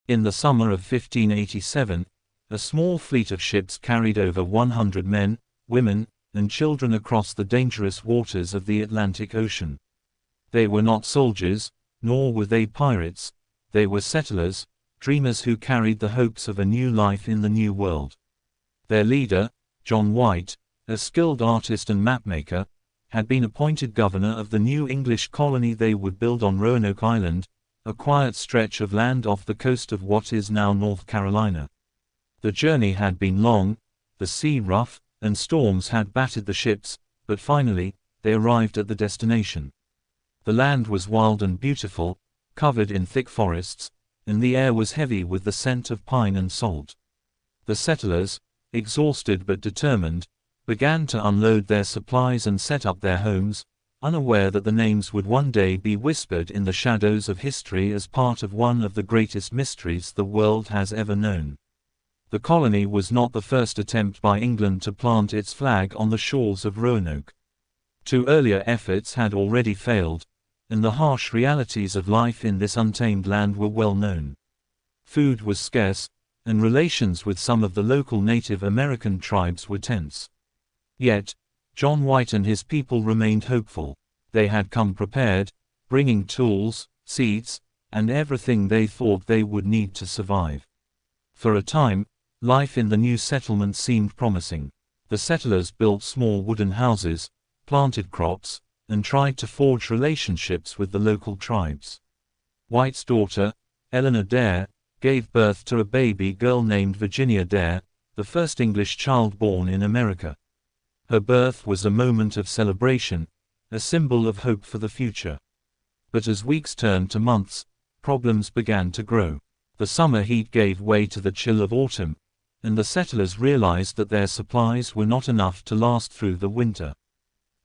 In the summer of 1587, a small fleet of ships carried over 100 men, women, and children across the dangerous waters of the Atlantic Ocean. They were not soldiers, nor were they pirates. They were settlers, dreamers who carried the hopes of a new life in the New World. Their leader, John White, a skilled artist and mapmaker, had been appointed governor of the new English colony they would build on Roanoke Island, a quiet stretch of land off the coast of what is now North Carolina. The journey had been long, the sea rough, and storms had battered the ships, but finally, they arrived at the destination. The land was wild and beautiful, covered in thick forests, and the air was heavy with the scent of pine and salt. The settlers, exhausted but determined, began to unload their supplies and set up their homes, unaware that the names would one day be whispered in the shadows of history as part of one of the greatest mysteries the world has ever known. The colony was not the first attempt by England to plant its flag on the shores of Roanoke. Two earlier efforts had already failed, and the harsh realities of life in this untamed land were well known. Food was scarce, and relations with some of the local Native American tribes were tense. Yet, John White and his people remained hopeful. They had come prepared, bringing tools, seeds, and everything they thought they would need to survive. For a time, life in the new settlement seemed promising. The settlers built small wooden houses, planted crops, and tried to forge relationships with the local tribes. White's daughter, Eleanor Dare, gave birth to a baby girl named Virginia Dare, the first English child born in America. Her birth was a moment of celebration, a symbol of hope for the future. But as weeks turned to months, problems began to grow. The summer heat gave way to the chill of autumn, and the settlers realized that their supplies were not enough to last through the winter.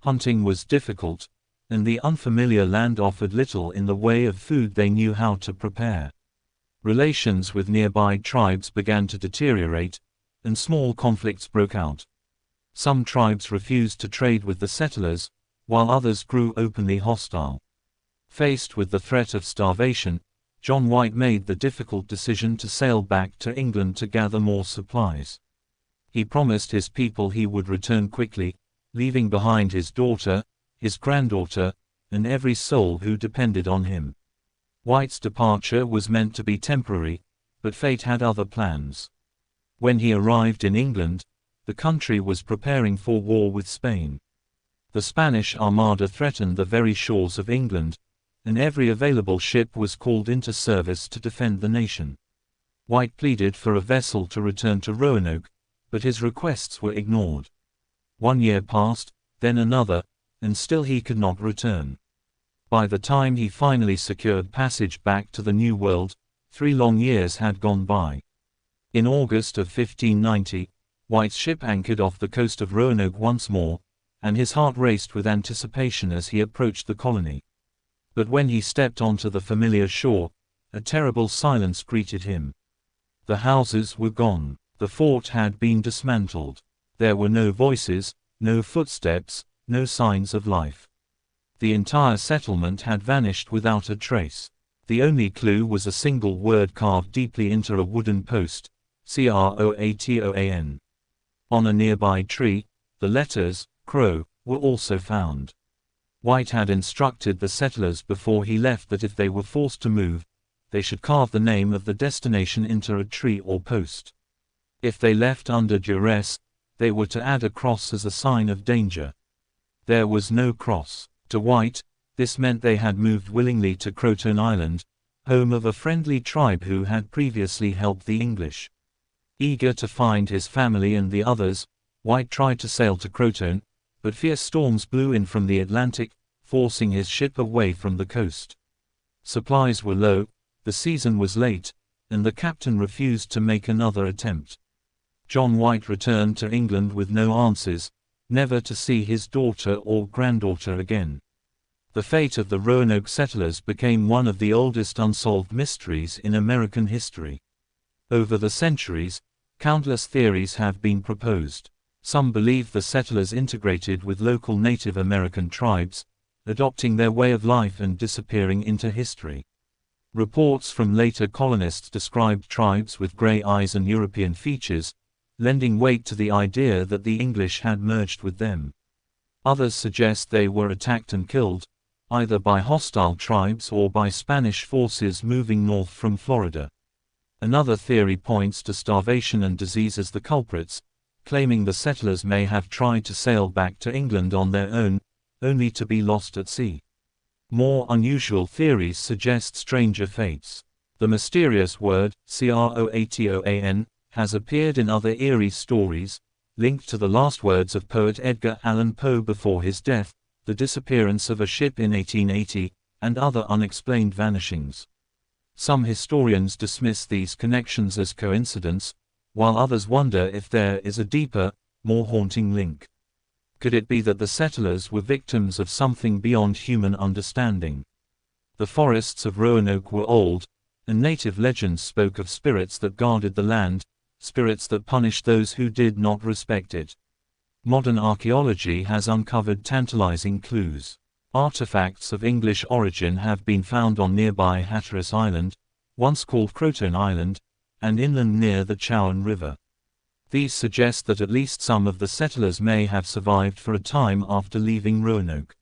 Hunting was difficult, and the unfamiliar land offered little in the way of food they knew how to prepare. Relations with nearby tribes began to deteriorate, and small conflicts broke out. Some tribes refused to trade with the settlers, while others grew openly hostile. Faced with the threat of starvation, John White made the difficult decision to sail back to England to gather more supplies. He promised his people he would return quickly, leaving behind his daughter, his granddaughter, and every soul who depended on him. White's departure was meant to be temporary, but fate had other plans. When he arrived in England, the country was preparing for war with Spain. The Spanish Armada threatened the very shores of England, and every available ship was called into service to defend the nation. White pleaded for a vessel to return to Roanoke, but his requests were ignored. 1 year passed, then another, and still he could not return. By the time he finally secured passage back to the New World, 3 long years had gone by. In August of 1590, White's ship anchored off the coast of Roanoke once more, and his heart raced with anticipation as he approached the colony. But when he stepped onto the familiar shore, a terrible silence greeted him. The houses were gone. The fort had been dismantled. There were no voices, no footsteps, no signs of life. The entire settlement had vanished without a trace. The only clue was a single word carved deeply into a wooden post, CROATOAN. On a nearby tree, the letters, Crow, were also found. White had instructed the settlers before he left that if they were forced to move, they should carve the name of the destination into a tree or post. If they left under duress, they were to add a cross as a sign of danger. There was no cross. To White, this meant they had moved willingly to CROATOAN Island, home of a friendly tribe who had previously helped the English. Eager to find his family and the others, White tried to sail to CROATOAN, but fierce storms blew in from the Atlantic, forcing his ship away from the coast. Supplies were low, the season was late, and the captain refused to make another attempt. John White returned to England with no answers, never to see his daughter or granddaughter again. The fate of the Roanoke settlers became one of the oldest unsolved mysteries in American history. Over the centuries, countless theories have been proposed. Some believe the settlers integrated with local Native American tribes, adopting their way of life and disappearing into history. Reports from later colonists described tribes with grey eyes and European features, lending weight to the idea that the English had merged with them. Others suggest they were attacked and killed, either by hostile tribes or by Spanish forces moving north from Florida. Another theory points to starvation and disease as the culprits, claiming the settlers may have tried to sail back to England on their own, only to be lost at sea. More unusual theories suggest stranger fates. The mysterious word, CROATOAN, has appeared in other eerie stories, linked to the last words of poet Edgar Allan Poe before his death, the disappearance of a ship in 1880, and other unexplained vanishings. Some historians dismiss these connections as coincidence, while others wonder if there is a deeper, more haunting link. Could it be that the settlers were victims of something beyond human understanding? The forests of Roanoke were old, and native legends spoke of spirits that guarded the land, spirits that punished those who did not respect it. Modern archaeology has uncovered tantalizing clues. Artifacts of English origin have been found on nearby Hatteras Island, once called CROATOAN Island, and inland near the Chowan River. These suggest that at least some of the settlers may have survived for a time after leaving Roanoke.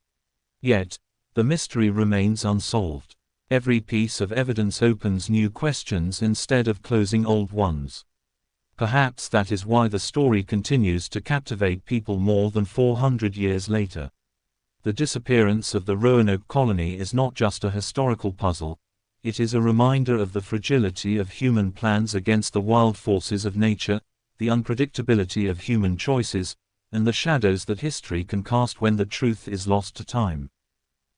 Yet, the mystery remains unsolved. Every piece of evidence opens new questions instead of closing old ones. Perhaps that is why the story continues to captivate people more than 400 years later. The disappearance of the Roanoke colony is not just a historical puzzle, it is a reminder of the fragility of human plans against the wild forces of nature, the unpredictability of human choices, and the shadows that history can cast when the truth is lost to time.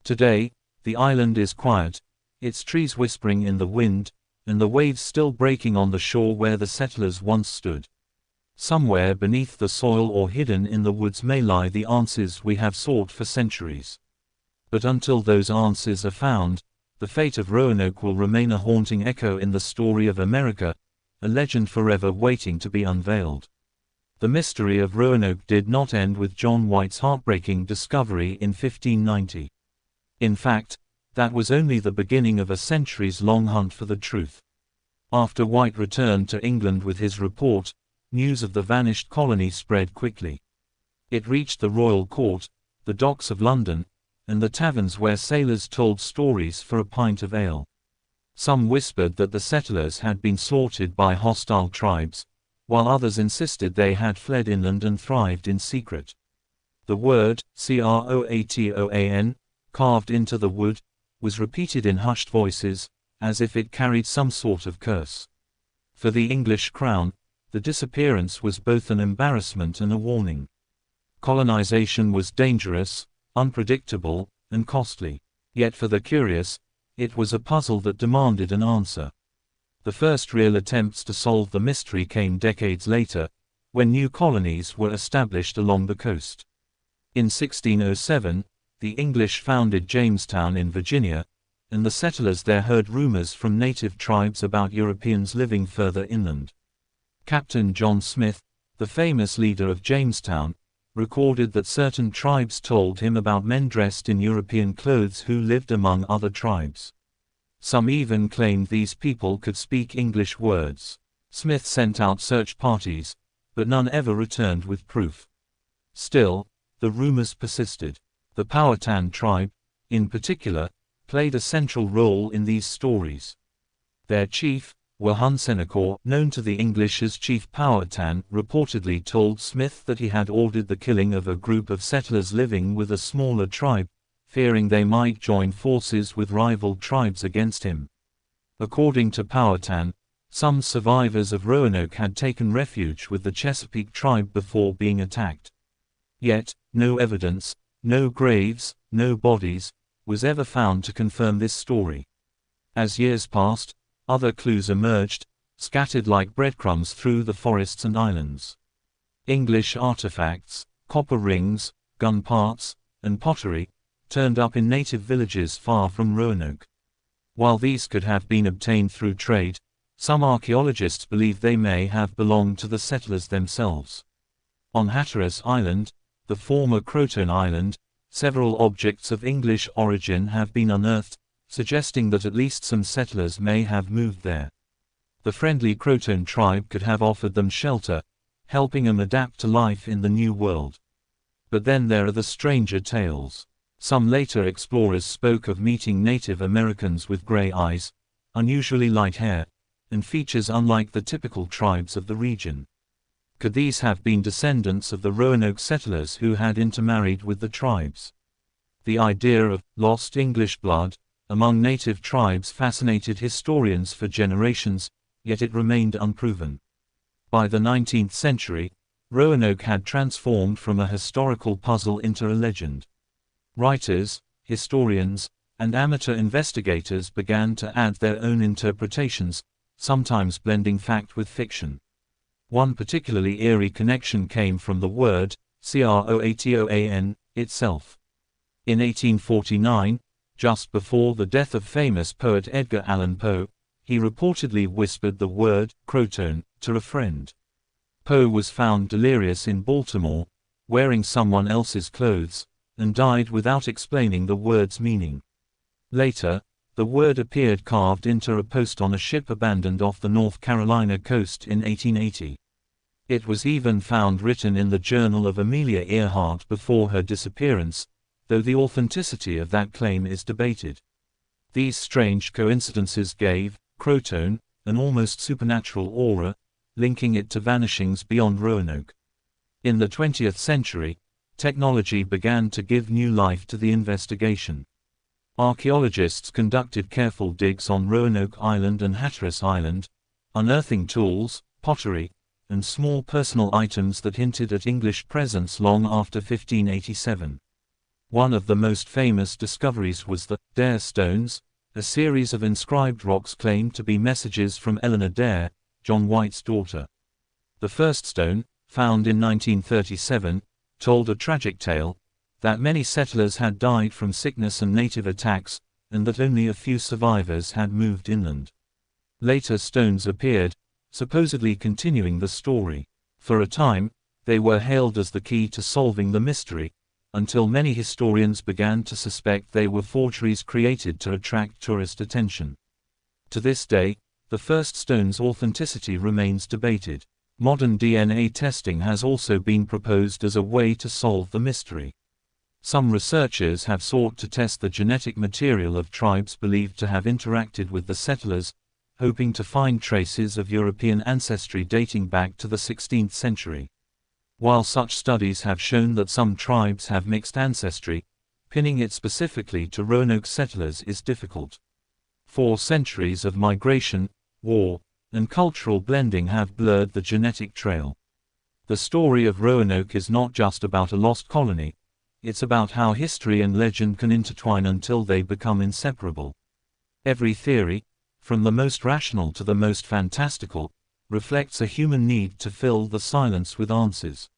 Today, the island is quiet, its trees whispering in the wind, and the waves still breaking on the shore where the settlers once stood. Somewhere beneath the soil or hidden in the woods may lie the answers we have sought for centuries. But until those answers are found, the fate of Roanoke will remain a haunting echo in the story of America, a legend forever waiting to be unveiled. The mystery of Roanoke did not end with John White's heartbreaking discovery in 1590. In fact, that was only the beginning of a centuries-long hunt for the truth. After White returned to England with his report, news of the vanished colony spread quickly. It reached the royal court, the docks of London, and the taverns where sailors told stories for a pint of ale. Some whispered that the settlers had been slaughtered by hostile tribes, while others insisted they had fled inland and thrived in secret. The word, CROATOAN, carved into the wood, was repeated in hushed voices, as if it carried some sort of curse. For the English crown, the disappearance was both an embarrassment and a warning. Colonization was dangerous, unpredictable, and costly. Yet for the curious, it was a puzzle that demanded an answer. The first real attempts to solve the mystery came decades later, when new colonies were established along the coast. In 1607, the English founded Jamestown in Virginia, and the settlers there heard rumors from native tribes about Europeans living further inland. Captain John Smith, the famous leader of Jamestown, recorded that certain tribes told him about men dressed in European clothes who lived among other tribes. Some even claimed these people could speak English words. Smith sent out search parties, but none ever returned with proof. Still, the rumors persisted. The Powhatan tribe, in particular, played a central role in these stories. Their chief, Wahan-Senachor, known to the English as Chief Powhatan, reportedly told Smith that he had ordered the killing of a group of settlers living with a smaller tribe, fearing they might join forces with rival tribes against him. According to Powhatan, some survivors of Roanoke had taken refuge with the Chesapeake tribe before being attacked. Yet, no evidence, no graves, no bodies, was ever found to confirm this story. As years passed, other clues emerged, scattered like breadcrumbs through the forests and islands. English artifacts, copper rings, gun parts, and pottery, turned up in native villages far from Roanoke. While these could have been obtained through trade, some archaeologists believe they may have belonged to the settlers themselves. On Hatteras Island, the former CROATOAN Island, several objects of English origin have been unearthed, suggesting that at least some settlers may have moved there. The friendly Croatoan tribe could have offered them shelter, helping them adapt to life in the New World. But then there are the stranger tales. Some later explorers spoke of meeting Native Americans with gray eyes, unusually light hair, and features unlike the typical tribes of the region. Could these have been descendants of the Roanoke settlers who had intermarried with the tribes? The idea of lost English blood among native tribes fascinated historians for generations, yet it remained unproven. By the 19th century, Roanoke had transformed from a historical puzzle into a legend. Writers, historians, and amateur investigators began to add their own interpretations, sometimes blending fact with fiction. One particularly eerie connection came from the word CROATOAN itself. In 1849, just before the death of famous poet Edgar Allan Poe, he reportedly whispered the word "Croatoan" to a friend. Poe was found delirious in Baltimore, wearing someone else's clothes, and died without explaining the word's meaning. Later, the word appeared carved into a post on a ship abandoned off the North Carolina coast in 1880. It was even found written in the journal of Amelia Earhart before her disappearance, though the authenticity of that claim is debated. These strange coincidences gave Croatoan an almost supernatural aura, linking it to vanishings beyond Roanoke. In the 20th century, technology began to give new life to the investigation. Archaeologists conducted careful digs on Roanoke Island and Hatteras Island, unearthing tools, pottery, and small personal items that hinted at English presence long after 1587. One of the most famous discoveries was the Dare stones, a series of inscribed rocks claimed to be messages from Eleanor Dare, John White's daughter. The first stone, found in 1937, told a tragic tale, that many settlers had died from sickness and native attacks, and that only a few survivors had moved inland. Later stones appeared, supposedly continuing the story. For a time, they were hailed as the key to solving the mystery, until many historians began to suspect they were forgeries created to attract tourist attention. To this day, the first stone's authenticity remains debated. Modern DNA testing has also been proposed as a way to solve the mystery. Some researchers have sought to test the genetic material of tribes believed to have interacted with the settlers, hoping to find traces of European ancestry dating back to the 16th century. While such studies have shown that some tribes have mixed ancestry, pinning it specifically to Roanoke settlers is difficult. 4 centuries of migration, war, and cultural blending have blurred the genetic trail. The story of Roanoke is not just about a lost colony, it's about how history and legend can intertwine until they become inseparable. Every theory, from the most rational to the most fantastical, reflects a human need to fill the silence with answers.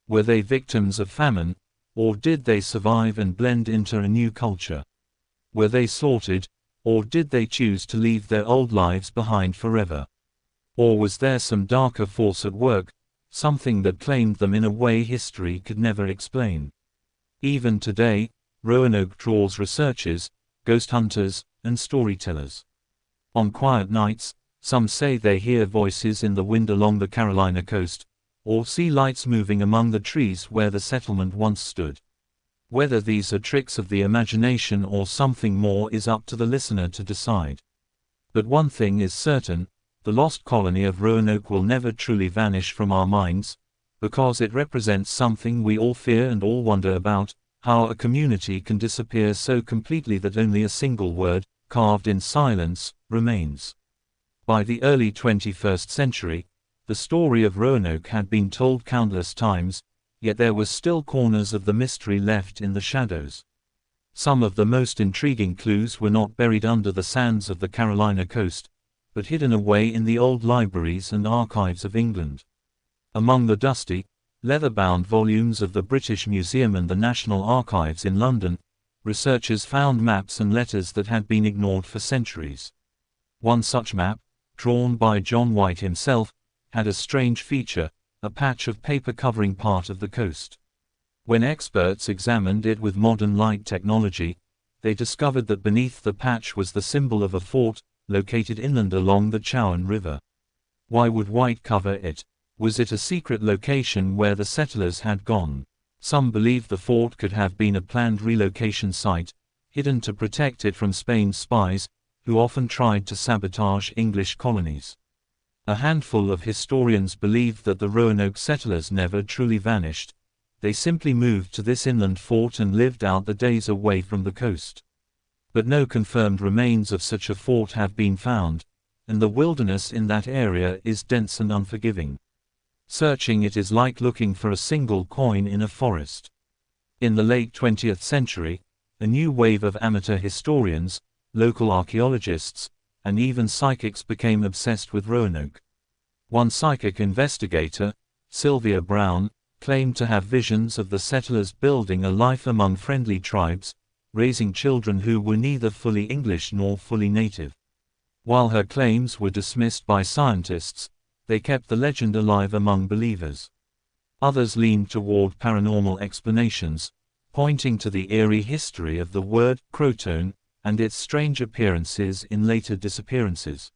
Were they victims of famine, or did they survive and blend into a new culture? Were they slaughtered, or did they choose to leave their old lives behind forever? Or was there some darker force at work, something that claimed them in a way history could never explain? Even today, Roanoke draws researchers, ghost hunters, and storytellers. On quiet nights, some say they hear voices in the wind along the Carolina coast, or see lights moving among the trees where the settlement once stood. Whether these are tricks of the imagination or something more is up to the listener to decide. But one thing is certain, the lost colony of Roanoke will never truly vanish from our minds, because it represents something we all fear and all wonder about, how a community can disappear so completely that only a single word, carved in silence, remains. By the early 21st century, the story of Roanoke had been told countless times, yet there were still corners of the mystery left in the shadows. Some of the most intriguing clues were not buried under the sands of the Carolina coast, but hidden away in the old libraries and archives of England. Among the dusty, leather-bound volumes of the British Museum and the National Archives in London, researchers found maps and letters that had been ignored for centuries. One such map, drawn by John White himself, had a strange feature, a patch of paper covering part of the coast. When experts examined it with modern light technology, they discovered that beneath the patch was the symbol of a fort, located inland along the Chowan River. Why would white cover it? Was it a secret location where the settlers had gone? Some believe the fort could have been a planned relocation site, hidden to protect it from Spain's spies, who often tried to sabotage English colonies. A handful of historians believe that the Roanoke settlers never truly vanished. They simply moved to this inland fort and lived out the days away from the coast. But no confirmed remains of such a fort have been found, and the wilderness in that area is dense and unforgiving. Searching it is like looking for a single coin in a forest. In the late 20th century, a new wave of amateur historians, local archaeologists, and even psychics became obsessed with Roanoke. One psychic investigator, Sylvia Brown, claimed to have visions of the settlers building a life among friendly tribes, raising children who were neither fully English nor fully native. While her claims were dismissed by scientists, they kept the legend alive among believers. Others leaned toward paranormal explanations, pointing to the eerie history of the word CROATOAN and its strange appearances in later disappearances.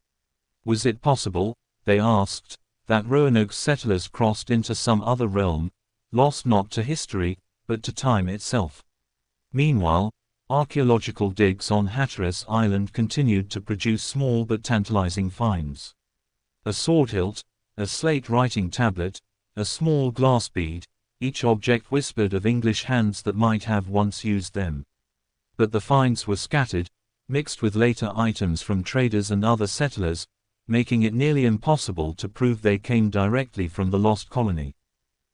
Was it possible, they asked, that Roanoke's settlers crossed into some other realm, lost not to history, but to time itself? Meanwhile, archaeological digs on Hatteras Island continued to produce small but tantalizing finds. A sword hilt, a slate writing tablet, a small glass bead, each object whispered of English hands that might have once used them. But the finds were scattered, mixed with later items from traders and other settlers, making it nearly impossible to prove they came directly from the lost colony.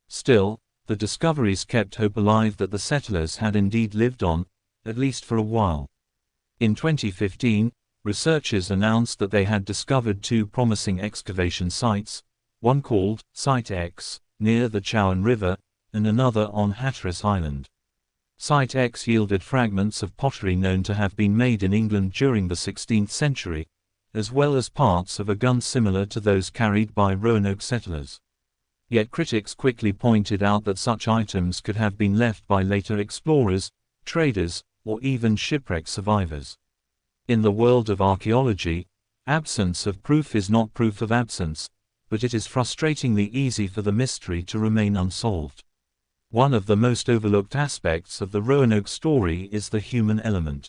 Still, the discoveries kept hope alive that the settlers had indeed lived on, at least for a while. In 2015, researchers announced that they had discovered two promising excavation sites, one called Site X, near the Chowan River, and another on Hatteras Island. Site X yielded fragments of pottery known to have been made in England during the 16th century, as well as parts of a gun similar to those carried by Roanoke settlers. Yet critics quickly pointed out that such items could have been left by later explorers, traders, or even shipwreck survivors. In the world of archaeology, absence of proof is not proof of absence, but it is frustratingly easy for the mystery to remain unsolved. One of the most overlooked aspects of the Roanoke story is the human element.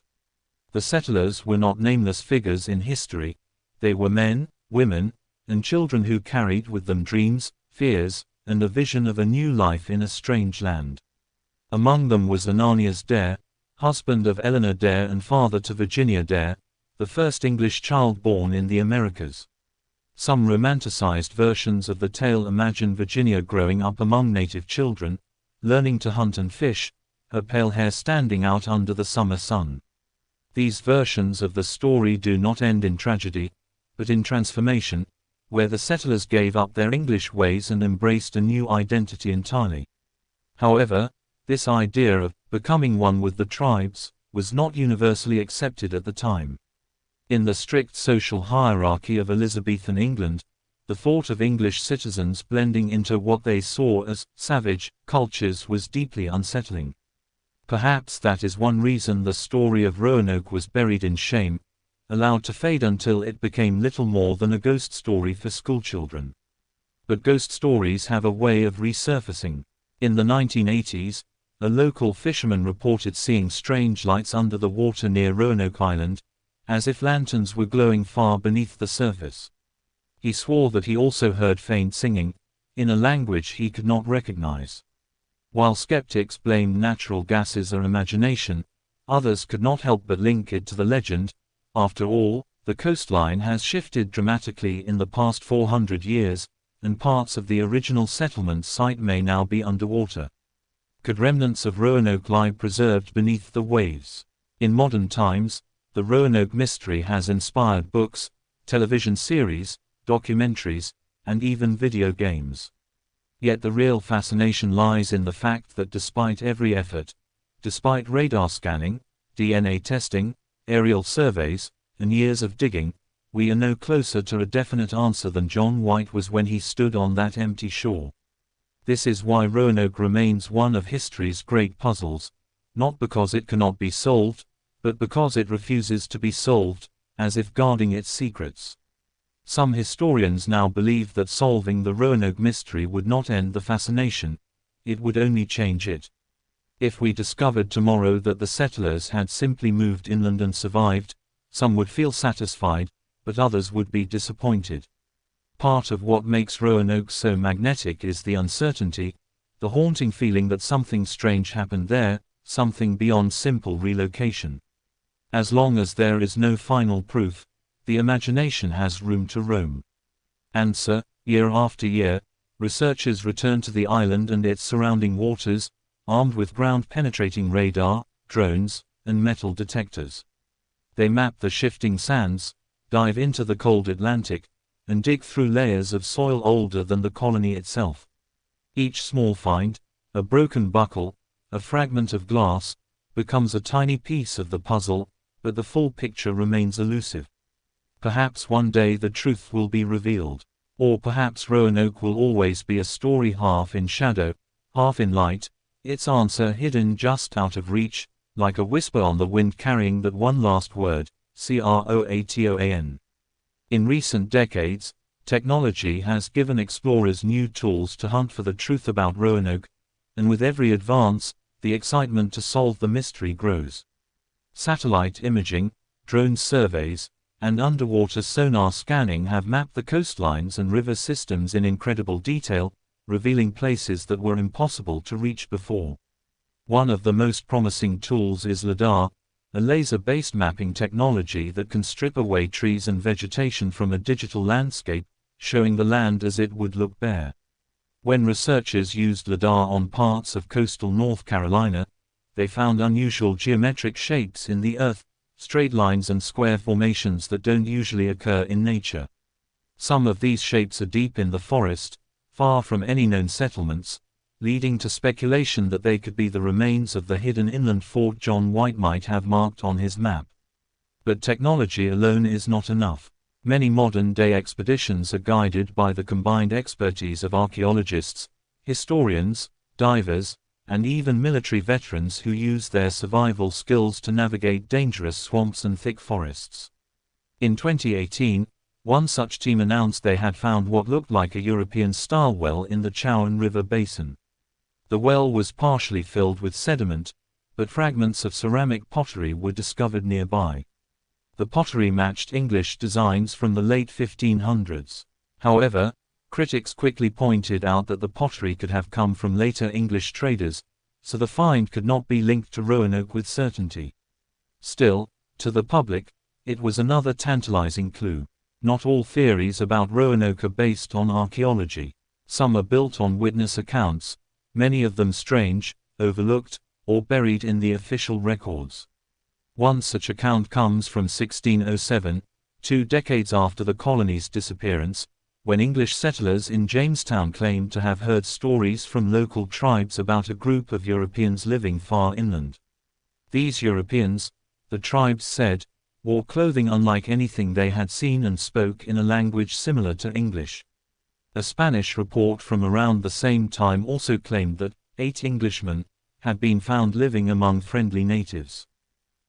The settlers were not nameless figures in history, they were men, women, and children who carried with them dreams, fears, and a vision of a new life in a strange land. Among them was Ananias Dare, husband of Eleanor Dare and father to Virginia Dare, the first English child born in the Americas. Some romanticized versions of the tale imagine Virginia growing up among native children, learning to hunt and fish, her pale hair standing out under the summer sun. These versions of the story do not end in tragedy, but in transformation, where the settlers gave up their English ways and embraced a new identity entirely. However, this idea of becoming one with the tribes was not universally accepted at the time. In the strict social hierarchy of Elizabethan England, the thought of English citizens blending into what they saw as savage cultures was deeply unsettling. Perhaps that is one reason the story of Roanoke was buried in shame, allowed to fade until it became little more than a ghost story for schoolchildren. But ghost stories have a way of resurfacing. In the 1980s, a local fisherman reported seeing strange lights under the water near Roanoke Island, as if lanterns were glowing far beneath the surface. He swore that he also heard faint singing, in a language he could not recognize. While skeptics blamed natural gases or imagination, others could not help but link it to the legend. After all, the coastline has shifted dramatically in the past 400 years, and parts of the original settlement site may now be underwater. Could remnants of Roanoke lie preserved beneath the waves? In modern times, the Roanoke mystery has inspired books, television series, documentaries, and even video games. Yet the real fascination lies in the fact that despite every effort, despite radar scanning, DNA testing, aerial surveys, and years of digging, we are no closer to a definite answer than John White was when he stood on that empty shore. This is why Roanoke remains one of history's great puzzles, not because it cannot be solved, but because it refuses to be solved, as if guarding its secrets. Some historians now believe that solving the Roanoke mystery would not end the fascination, it would only change it. If we discovered tomorrow that the settlers had simply moved inland and survived, some would feel satisfied, but others would be disappointed. Part of what makes Roanoke so magnetic is the uncertainty, the haunting feeling that something strange happened there, something beyond simple relocation. As long as there is no final proof, the imagination has room to roam. And so, year after year, researchers return to the island and its surrounding waters, armed with ground-penetrating radar, drones, and metal detectors. They map the shifting sands, dive into the cold Atlantic, and dig through layers of soil older than the colony itself. Each small find, a broken buckle, a fragment of glass, becomes a tiny piece of the puzzle, but the full picture remains elusive. Perhaps one day the truth will be revealed. Or perhaps Roanoke will always be a story half in shadow, half in light, its answer hidden just out of reach, like a whisper on the wind carrying that one last word, CROATOAN. In recent decades, technology has given explorers new tools to hunt for the truth about Roanoke, and with every advance, the excitement to solve the mystery grows. Satellite imaging, drone surveys, and underwater sonar scanning have mapped the coastlines and river systems in incredible detail, revealing places that were impossible to reach before. One of the most promising tools is LiDAR, a laser-based mapping technology that can strip away trees and vegetation from a digital landscape, showing the land as it would look bare. When researchers used LiDAR on parts of coastal North Carolina, they found unusual geometric shapes in the earth, straight lines and square formations that don't usually occur in nature. Some of these shapes are deep in the forest, far from any known settlements, leading to speculation that they could be the remains of the hidden inland fort John White might have marked on his map. But technology alone is not enough. Many modern-day expeditions are guided by the combined expertise of archaeologists, historians, divers, and even military veterans who use their survival skills to navigate dangerous swamps and thick forests. In 2018, one such team announced they had found what looked like a European-style well in the Chowan River basin. The well was partially filled with sediment, but fragments of ceramic pottery were discovered nearby. The pottery matched English designs from the late 1500s. However, critics quickly pointed out that the pottery could have come from later English traders, so the find could not be linked to Roanoke with certainty. Still, to the public, it was another tantalizing clue. Not all theories about Roanoke are based on archaeology. Some are built on witness accounts, many of them strange, overlooked, or buried in the official records. One such account comes from 1607, 2 decades after the colony's disappearance, when English settlers in Jamestown claimed to have heard stories from local tribes about a group of Europeans living far inland. These Europeans, the tribes said, wore clothing unlike anything they had seen and spoke in a language similar to English. A Spanish report from around the same time also claimed that 8 Englishmen had been found living among friendly natives.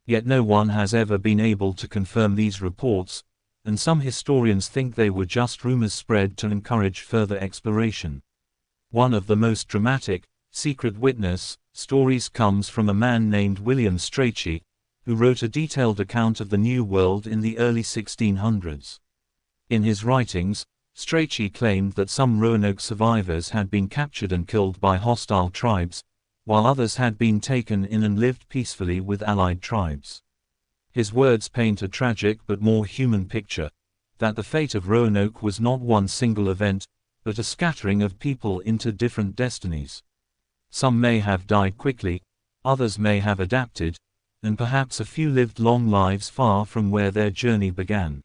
Yet no one has ever been able to confirm these reports, and some historians think they were just rumors spread to encourage further exploration. One of the most dramatic, secret witness stories comes from a man named William Strachey, who wrote a detailed account of the New World in the early 1600s. In his writings, Strachey claimed that some Roanoke survivors had been captured and killed by hostile tribes, while others had been taken in and lived peacefully with allied tribes. His words paint a tragic but more human picture, that the fate of Roanoke was not one single event, but a scattering of people into different destinies. Some may have died quickly, others may have adapted, and perhaps a few lived long lives far from where their journey began.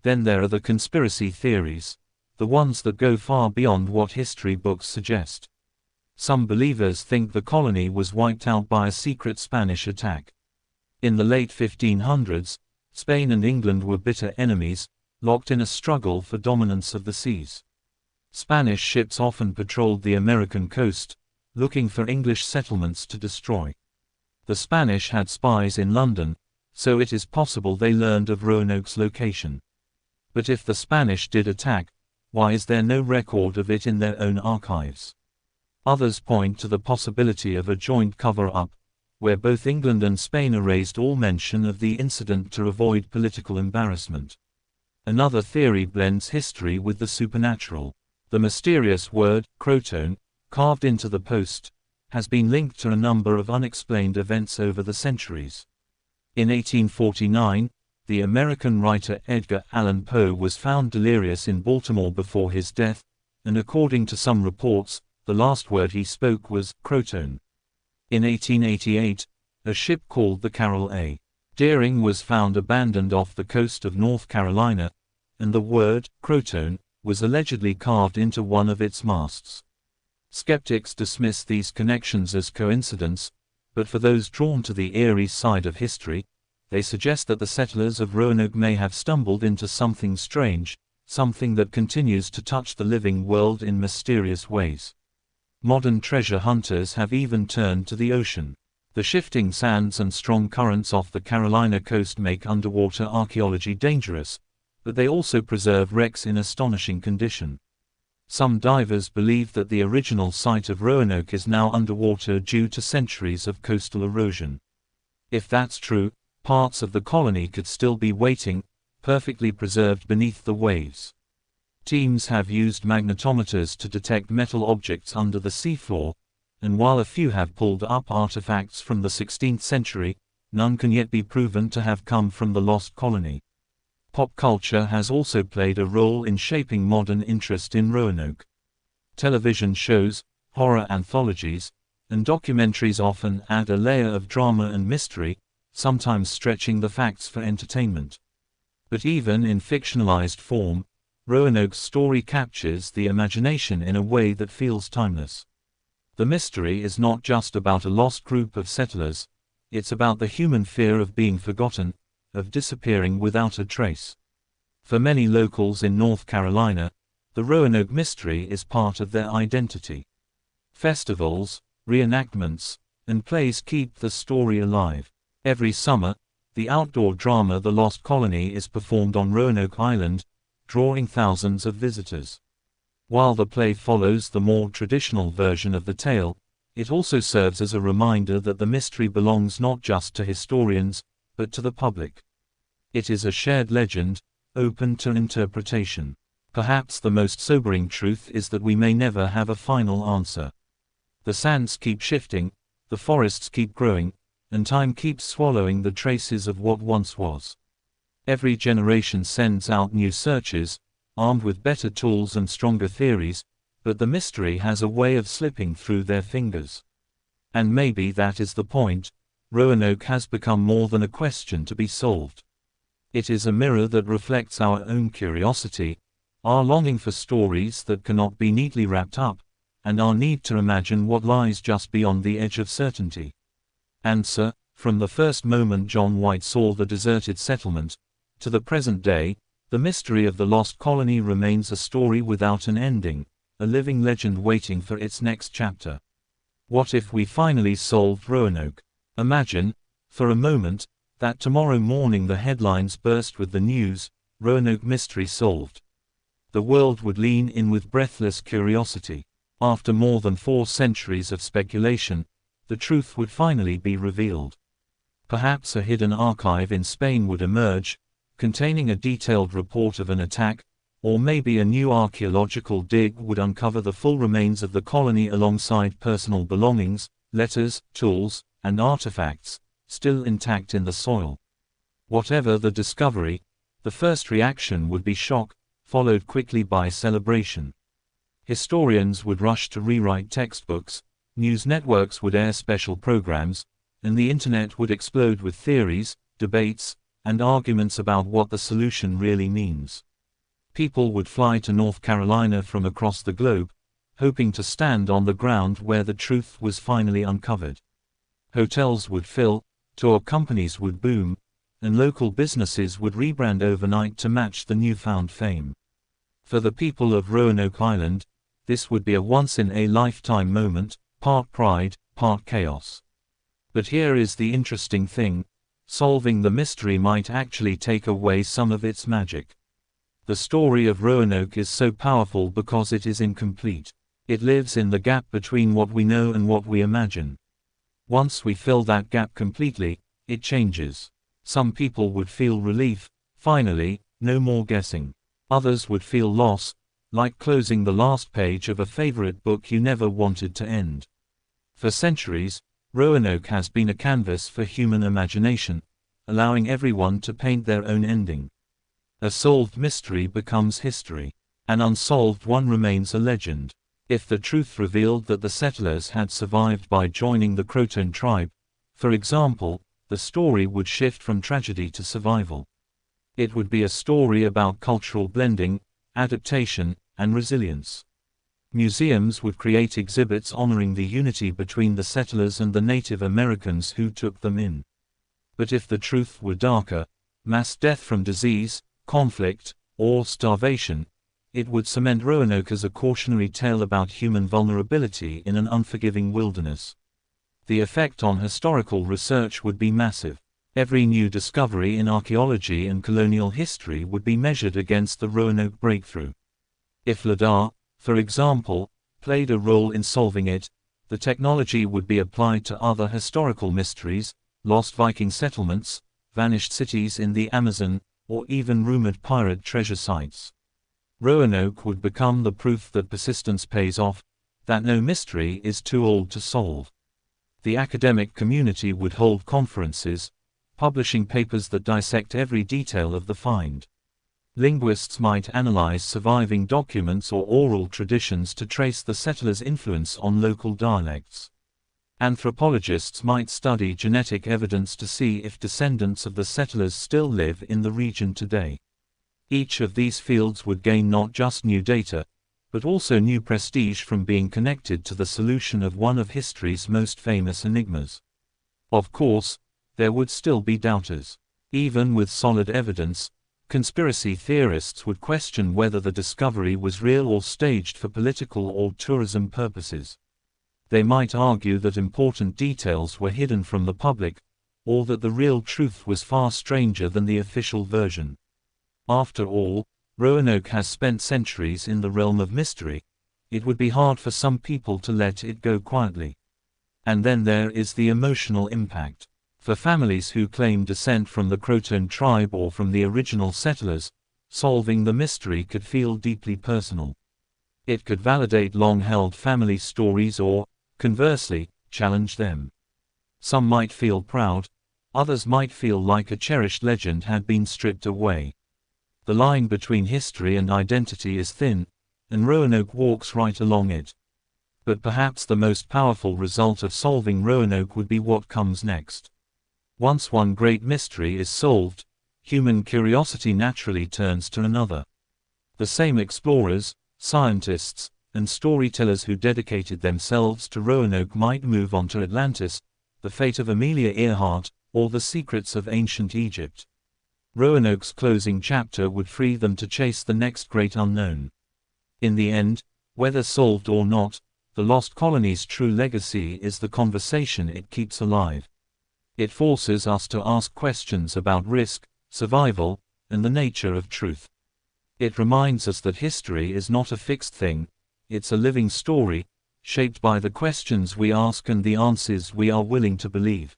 Then there are the conspiracy theories, the ones that go far beyond what history books suggest. Some believers think the colony was wiped out by a secret Spanish attack. In the late 1500s, Spain and England were bitter enemies, locked in a struggle for dominance of the seas. Spanish ships often patrolled the American coast, looking for English settlements to destroy. The Spanish had spies in London, so it is possible they learned of Roanoke's location. But if the Spanish did attack, why is there no record of it in their own archives? Others point to the possibility of a joint cover-up, where both England and Spain erased all mention of the incident to avoid political embarrassment. Another theory blends history with the supernatural. The mysterious word, CROATOAN, carved into the post, has been linked to a number of unexplained events over the centuries. In 1849, the American writer Edgar Allan Poe was found delirious in Baltimore before his death, and according to some reports, the last word he spoke was CROATOAN. In 1888, a ship called the Carroll A. Deering was found abandoned off the coast of North Carolina, and the word, CROATOAN, was allegedly carved into one of its masts. Skeptics dismiss these connections as coincidence, but for those drawn to the eerie side of history, they suggest that the settlers of Roanoke may have stumbled into something strange, something that continues to touch the living world in mysterious ways. Modern treasure hunters have even turned to the ocean. The shifting sands and strong currents off the Carolina coast make underwater archaeology dangerous, but they also preserve wrecks in astonishing condition. Some divers believe that the original site of Roanoke is now underwater due to centuries of coastal erosion. If that's true, parts of the colony could still be waiting, perfectly preserved beneath the waves. Teams have used magnetometers to detect metal objects under the seafloor, and while a few have pulled up artifacts from the 16th century, none can yet be proven to have come from the lost colony. Pop culture has also played a role in shaping modern interest in Roanoke. Television shows, horror anthologies, and documentaries often add a layer of drama and mystery, sometimes stretching the facts for entertainment. But even in fictionalized form, Roanoke's story captures the imagination in a way that feels timeless. The mystery is not just about a lost group of settlers, it's about the human fear of being forgotten, of disappearing without a trace. For many locals in North Carolina, the Roanoke mystery is part of their identity. Festivals, reenactments, and plays keep the story alive. Every summer, the outdoor drama The Lost Colony is performed on Roanoke Island, drawing thousands of visitors. While the play follows the more traditional version of the tale, it also serves as a reminder that the mystery belongs not just to historians, but to the public. It is a shared legend, open to interpretation. Perhaps the most sobering truth is that we may never have a final answer. The sands keep shifting, the forests keep growing, and time keeps swallowing the traces of what once was. Every generation sends out new searches, armed with better tools and stronger theories, but the mystery has a way of slipping through their fingers. And maybe that is the point. Roanoke has become more than a question to be solved. It is a mirror that reflects our own curiosity, our longing for stories that cannot be neatly wrapped up, and our need to imagine what lies just beyond the edge of certainty. Answer: from the first moment John White saw the deserted settlement, to the present day, the mystery of the lost colony remains a story without an ending, a living legend waiting for its next chapter. What if we finally solved Roanoke? Imagine, for a moment, that tomorrow morning the headlines burst with the news, Roanoke mystery solved. The world would lean in with breathless curiosity. After more than 4 centuries of speculation, the truth would finally be revealed. Perhaps a hidden archive in Spain would emerge, containing a detailed report of an attack, or maybe a new archaeological dig would uncover the full remains of the colony alongside personal belongings, letters, tools, and artifacts, still intact in the soil. Whatever the discovery, the first reaction would be shock, followed quickly by celebration. Historians would rush to rewrite textbooks, news networks would air special programs, and the internet would explode with theories, debates, and arguments about what the solution really means. People would fly to North Carolina from across the globe, hoping to stand on the ground where the truth was finally uncovered. Hotels would fill, tour companies would boom, and local businesses would rebrand overnight to match the newfound fame. For the people of Roanoke Island, this would be a once-in-a-lifetime moment, part pride, part chaos. But here is the interesting thing: solving the mystery might actually take away some of its magic. The story of Roanoke is so powerful because it is incomplete. It lives in the gap between what we know and what we imagine. Once we fill that gap completely, it changes. Some people would feel relief, finally, no more guessing. Others would feel loss, like closing the last page of a favorite book you never wanted to end. For centuries, Roanoke has been a canvas for human imagination, allowing everyone to paint their own ending. A solved mystery becomes history. An unsolved one remains a legend. If the truth revealed that the settlers had survived by joining the Croatan tribe, for example, the story would shift from tragedy to survival. It would be a story about cultural blending, adaptation, and resilience. Museums would create exhibits honoring the unity between the settlers and the Native Americans who took them in. But if the truth were darker, mass death from disease, conflict, or starvation, it would cement Roanoke as a cautionary tale about human vulnerability in an unforgiving wilderness. The effect on historical research would be massive. Every new discovery in archaeology and colonial history would be measured against the Roanoke breakthrough. If LIDAR, for example, played a role in solving it, the technology would be applied to other historical mysteries, lost Viking settlements, vanished cities in the Amazon, or even rumored pirate treasure sites. Roanoke would become the proof that persistence pays off, that no mystery is too old to solve. The academic community would hold conferences, publishing papers that dissect every detail of the find. Linguists might analyze surviving documents or oral traditions to trace the settlers' influence on local dialects. Anthropologists might study genetic evidence to see if descendants of the settlers still live in the region today. Each of these fields would gain not just new data, but also new prestige from being connected to the solution of one of history's most famous enigmas. Of course, there would still be doubters. Even with solid evidence, conspiracy theorists would question whether the discovery was real or staged for political or tourism purposes. They might argue that important details were hidden from the public, or that the real truth was far stranger than the official version. After all, Roanoke has spent centuries in the realm of mystery. It would be hard for some people to let it go quietly. And then there is the emotional impact. For families who claim descent from the Croatan tribe or from the original settlers, solving the mystery could feel deeply personal. It could validate long-held family stories or, conversely, challenge them. Some might feel proud, others might feel like a cherished legend had been stripped away. The line between history and identity is thin, and Roanoke walks right along it. But perhaps the most powerful result of solving Roanoke would be what comes next. Once one great mystery is solved, human curiosity naturally turns to another. The same explorers, scientists, and storytellers who dedicated themselves to Roanoke might move on to Atlantis, the fate of Amelia Earhart, or the secrets of ancient Egypt. Roanoke's closing chapter would free them to chase the next great unknown. In the end, whether solved or not, the lost colony's true legacy is the conversation it keeps alive. It forces us to ask questions about risk, survival, and the nature of truth. It reminds us that history is not a fixed thing, it's a living story, shaped by the questions we ask and the answers we are willing to believe.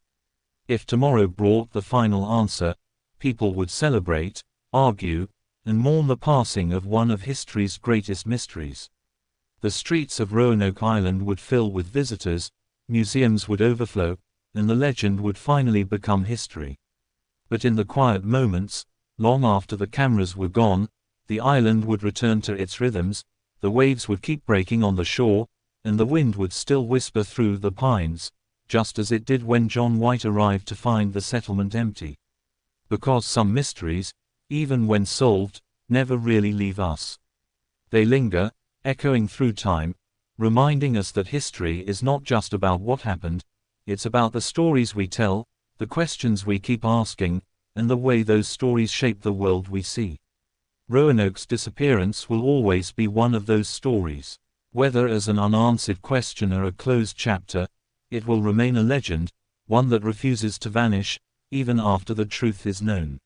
If tomorrow brought the final answer, people would celebrate, argue, and mourn the passing of one of history's greatest mysteries. The streets of Roanoke Island would fill with visitors, museums would overflow, and the legend would finally become history. But in the quiet moments, long after the cameras were gone, the island would return to its rhythms, the waves would keep breaking on the shore, and the wind would still whisper through the pines, just as it did when John White arrived to find the settlement empty. Because some mysteries, even when solved, never really leave us. They linger, echoing through time, reminding us that history is not just about what happened, it's about the stories we tell, the questions we keep asking, and the way those stories shape the world we see. Roanoke's disappearance will always be one of those stories. Whether as an unanswered question or a closed chapter, it will remain a legend, one that refuses to vanish, even after the truth is known.